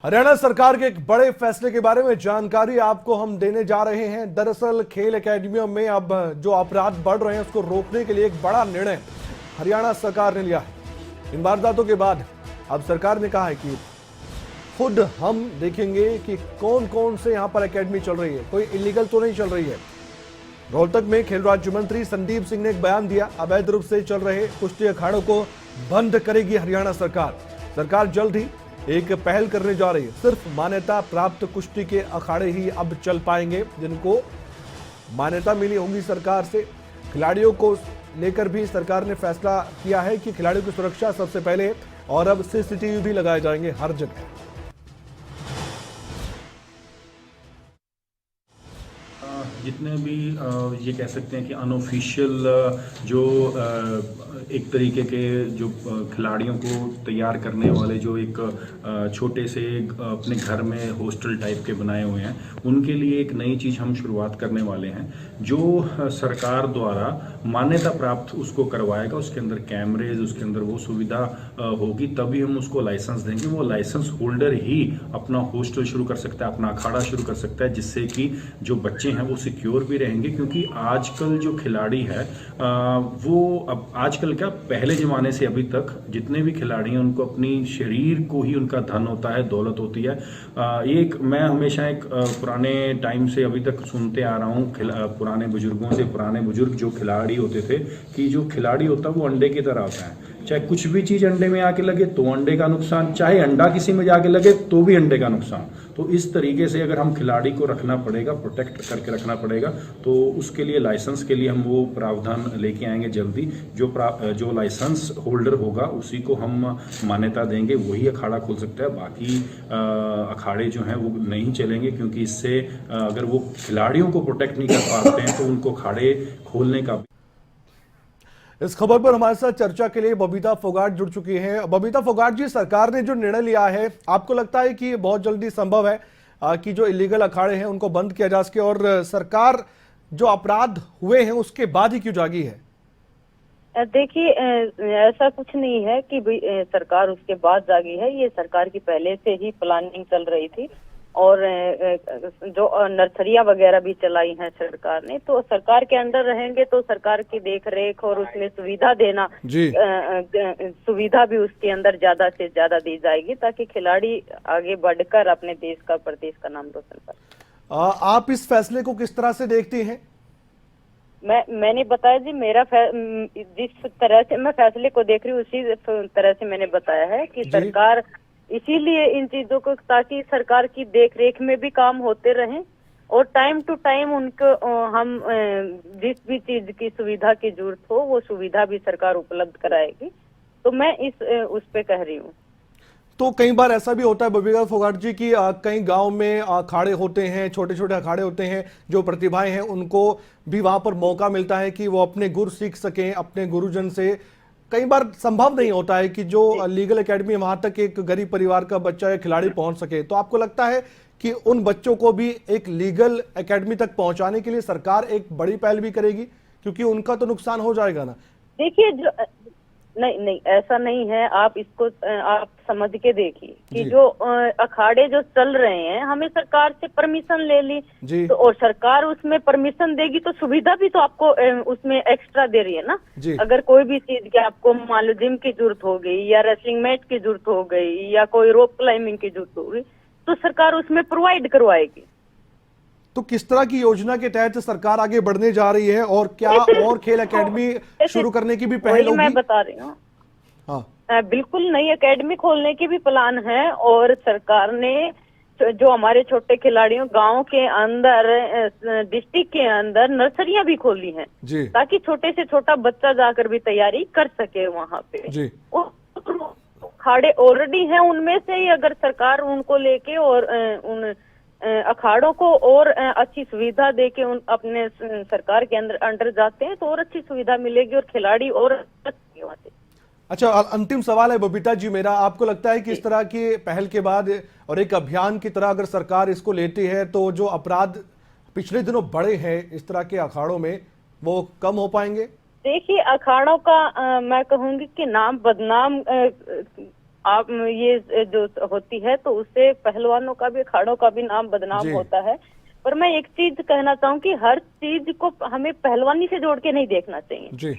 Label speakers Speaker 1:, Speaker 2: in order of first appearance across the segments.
Speaker 1: हरियाणा सरकार के एक बड़े फैसले के बारे में जानकारी आपको हम देने जा रहे हैं। दरअसल खेल एकेडमियों में अब जो अपराध बढ़ रहे हैं उसको रोकने के लिए एक बड़ा निर्णय हरियाणा सरकार ने लिया है। इन वारदातों के बाद अब सरकार ने कहा है कि खुद हम देखेंगे कि कौन कौन से यहां पर एकेडमी चल रही है, कोई इलीगल तो नहीं चल रही है। रोहतक में खेल राज्य मंत्री संदीप सिंह ने एक बयान दिया, अवैध रूप से चल रहे कुश्ती अखाड़ों को बंद करेगी हरियाणा सरकार। सरकार जल्द ही एक पहल करने जा रही है। सिर्फ मान्यता प्राप्त कुश्ती के अखाड़े ही अब चल पाएंगे, जिनको मान्यता मिली होगी सरकार से। खिलाड़ियों को लेकर भी सरकार ने फैसला किया है कि खिलाड़ियों की सुरक्षा सबसे पहले, और अब सीसीटीवी भी लगाए जाएंगे हर जगह।
Speaker 2: जितने भी ये कह सकते हैं कि अनऑफिशियल जो एक तरीके के जो खिलाड़ियों को तैयार करने वाले जो एक छोटे से अपने घर में हॉस्टल टाइप के बनाए हुए हैं, उनके लिए एक नई चीज़ हम शुरुआत करने वाले हैं। जो सरकार द्वारा मान्यता प्राप्त उसको करवाएगा, उसके अंदर कैमरेज, उसके अंदर वो सुविधा होगी, तभी हम उसको लाइसेंस देंगे। वो लाइसेंस होल्डर ही अपना हॉस्टल शुरू कर सकता है, अपना अखाड़ा शुरू कर सकता है, जिससे कि जो बच्चे हैं वो सिक्योर भी रहेंगे। क्योंकि आजकल जो खिलाड़ी है वो अब आजकल क्या, पहले ज़माने से अभी तक जितने भी खिलाड़ी हैं उनको अपनी शरीर को ही उनका धन होता है, दौलत होती है। ये एक मैं हमेशा एक पुराने टाइम से अभी तक सुनते आ रहा हूँ पुराने बुजुर्गों से, पुराने बुजुर्ग जो खिलाड़ी होते थे, कि जो खिलाड़ी होता है वो अंडे की तरह होता है। चाहे कुछ भी चीज़ अंडे में आके लगे तो अंडे का नुकसान, चाहे अंडा किसी में जाके लगे तो भी अंडे का नुकसान। तो इस तरीके से अगर हम खिलाड़ी को रखना पड़ेगा, प्रोटेक्ट करके रखना पड़ेगा, तो उसके लिए लाइसेंस के लिए हम वो प्रावधान लेके आएंगे जल्दी। जो लाइसेंस होल्डर होगा उसी को हम मान्यता देंगे, वही अखाड़ा खोल सकता है। बाकी अखाड़े जो हैं वो नहीं चलेंगे, क्योंकि इससे अगर वो खिलाड़ियों को प्रोटेक्ट नहीं कर पाते हैं तो उनको अखाड़े खोलने का।
Speaker 1: इस खबर पर हमारे साथ चर्चा के लिए बबीता फोगाट जुड़ चुकी हैं। बबीता फोगाट जी, सरकार ने जो निर्णय लिया है, आपको लगता है कि बहुत जल्दी संभव है कि जो इलीगल अखाड़े हैं उनको बंद किया जा सके, और सरकार जो अपराध हुए हैं उसके बाद ही क्यों जागी है?
Speaker 3: देखिए, ऐसा कुछ नहीं है कि सरकार उसके बाद जागी है। ये सरकार की पहले से ही प्लानिंग चल रही थी, और जो नर्सरियां वगैरह भी चलाई हैं सरकार ने, तो सरकार के अंडर रहेंगे तो सरकार की देख रेख और उसमें सुविधा देना, सुविधा भी उसके अंदर ज्यादा से ज्यादा दी जाएगी, ताकि खिलाड़ी आगे बढ़कर अपने देश का, प्रदेश का नाम रोशन कर।
Speaker 1: आप इस फैसले को किस तरह से देखती हैं?
Speaker 3: मैंने बताया जी, जिस तरह से मैं फैसले को देख रही हूँ उसी तरह से मैंने बताया है कि सरकार इसीलिए इन चीजों को, ताकि सरकार की देख रेख में भी काम होते रहें, और टाइम टू टाइम उनको हम जिस भी चीज की सुविधा की जरूरत हो वो सुविधा भी सरकार उपलब्ध कराएगी। तो मैं उस पे कह रही हूँ।
Speaker 1: तो कई बार ऐसा भी होता है बबीता फोगाट जी कि कई गांव में अखाड़े होते हैं, छोटे छोटे अखाड़े होते हैं, जो प्रतिभाएं हैं उनको भी वहां पर मौका मिलता है कि वो अपने गुर सीख सकें अपने गुरुजन से। कई बार संभव नहीं होता है कि जो लीगल एकेडमी वहां तक एक गरीब परिवार का बच्चा या खिलाड़ी पहुंच सके। तो आपको लगता है कि उन बच्चों को भी एक लीगल एकेडमी तक पहुंचाने के लिए सरकार एक बड़ी पहल भी करेगी, क्योंकि उनका तो नुकसान हो जाएगा ना?
Speaker 3: देखिए, नहीं ऐसा नहीं है। आप इसको आप समझ के देखिए कि जो अखाड़े जो चल रहे हैं, हमें सरकार से परमिशन ले ली तो, और सरकार उसमें परमिशन देगी तो सुविधा भी तो आपको उसमें एक्स्ट्रा दे रही है ना। अगर कोई भी चीज की आपको मान लो जिम की जरूरत हो गई, या रेसलिंग मैच की जरूरत हो गई, या कोई रोप क्लाइंबिंग की जरूरत हो गई, तो सरकार उसमें प्रोवाइड करवाएगी।
Speaker 1: तो किस तरह की योजना के तहत सरकार आगे बढ़ने जा रही है, और क्या और खेल एकेडमी शुरू करने की भी पहल होगी?
Speaker 3: मैं बता रही हूँ,
Speaker 1: हाँ
Speaker 3: बिल्कुल नई एकेडमी खोलने की भी प्लान है। और सरकार ने जो हमारे छोटे खिलाड़ियों गांव के अंदर, डिस्ट्रिक्ट के अंदर नर्सरियां भी खोली हैं, ताकि छोटे से छोटा बच्चा जाकर भी तैयारी कर सके वहां पे। अखाड़े ऑलरेडी हैं, उनमें से ही अगर सरकार उनको लेके और उन अखाड़ों को और अच्छी सुविधा देके उन अपने सरकार के अंडर जाते हैं तो और अच्छी सुविधा मिलेगी, और खिलाड़ी और वहां से।
Speaker 1: अच्छा, अंतिम सवाल है बबीता जी मेरा, आपको लगता है कि इस तरह की पहल के बाद और एक अभियान की तरह अगर सरकार इसको लेती है तो जो अपराध पिछले दिनों बढ़े हैं इस तरह के अखाड़ों में, वो कम हो पाएंगे?
Speaker 3: देखिए, अखाड़ों का मैं कहूंगी कि नाम बदनाम आप ये जो होती है तो उससे पहलवानों का भी, अखाड़ों का भी नाम बदनाम होता है। पर मैं एक चीज कहना चाहूँ कि हर चीज को हमें पहलवानी से जोड़ के नहीं देखना चाहिए
Speaker 1: जी।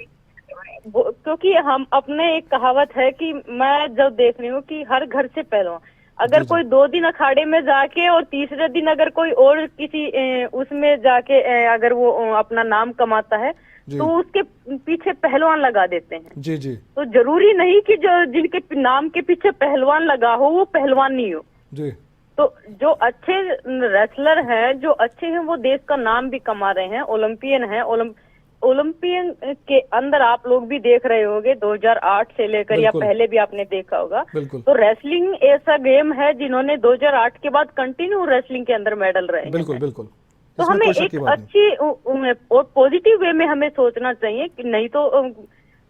Speaker 3: क्योंकि हम अपने एक कहावत है कि मैं जब देख रही हूँ कि हर घर से पहलवान, अगर कोई 2 दिन अखाड़े में जाके और तीसरे दिन अगर कोई और किसी उसमें जाके अगर वो अपना नाम कमाता है तो उसके पीछे पहलवान लगा देते हैं।
Speaker 1: जी जी।
Speaker 3: तो जरूरी नहीं कि जो जिनके नाम के पीछे पहलवान लगा हो वो पहलवान नहीं हो
Speaker 1: जी।
Speaker 3: तो जो अच्छे रेसलर हैं, जो अच्छे हैं, वो देश का नाम भी कमा रहे हैं, ओलंपियन हैं। ओलंपियन के अंदर आप लोग भी देख रहे होंगे 2008 से लेकर या पहले भी आपने देखा होगा। तो रेसलिंग ऐसा गेम है जिन्होंने 2008 के बाद कंटिन्यू रेसलिंग के अंदर मेडल रहे हैं।
Speaker 1: बिल्कुल बिल्कुल।
Speaker 3: तो हमें एक अच्छी और पॉजिटिव वे में हमें सोचना चाहिए कि नहीं तो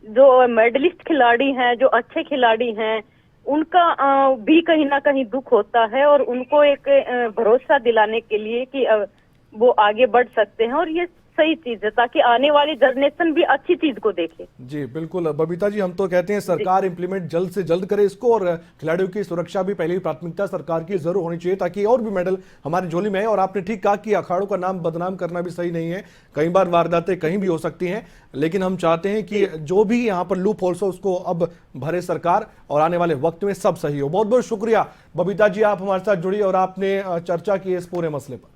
Speaker 3: जो मेडलिस्ट खिलाड़ी हैं, जो अच्छे खिलाड़ी हैं, उनका भी कहीं ना कहीं दुख होता है और उनको एक भरोसा दिलाने के लिए कि वो आगे बढ़ सकते हैं और ये सही चीज है ताकि आने वाली जनरेशन भी अच्छी चीज को देखे।
Speaker 1: जी बिल्कुल बबीता जी, हम तो कहते हैं सरकार इंप्लीमेंट जल्द से जल्द करे इसको और खिलाड़ियों की सुरक्षा भी पहली प्राथमिकता सरकार की जरूर होनी चाहिए ताकि और भी मेडल हमारी झोली में है। और आपने ठीक कहा कि अखाड़ों का नाम बदनाम करना भी सही नहीं है, कई बार वारदातें कहीं भी हो सकती हैं, लेकिन हम चाहते हैं कि जो भी यहाँ पर लूप होल्स हो उसको अब भरे सरकार और आने वाले वक्त में सब सही हो। बहुत बहुत शुक्रिया बबीता जी, आप हमारे साथ जुड़ी और आपने चर्चा की इस पूरे मसले पर।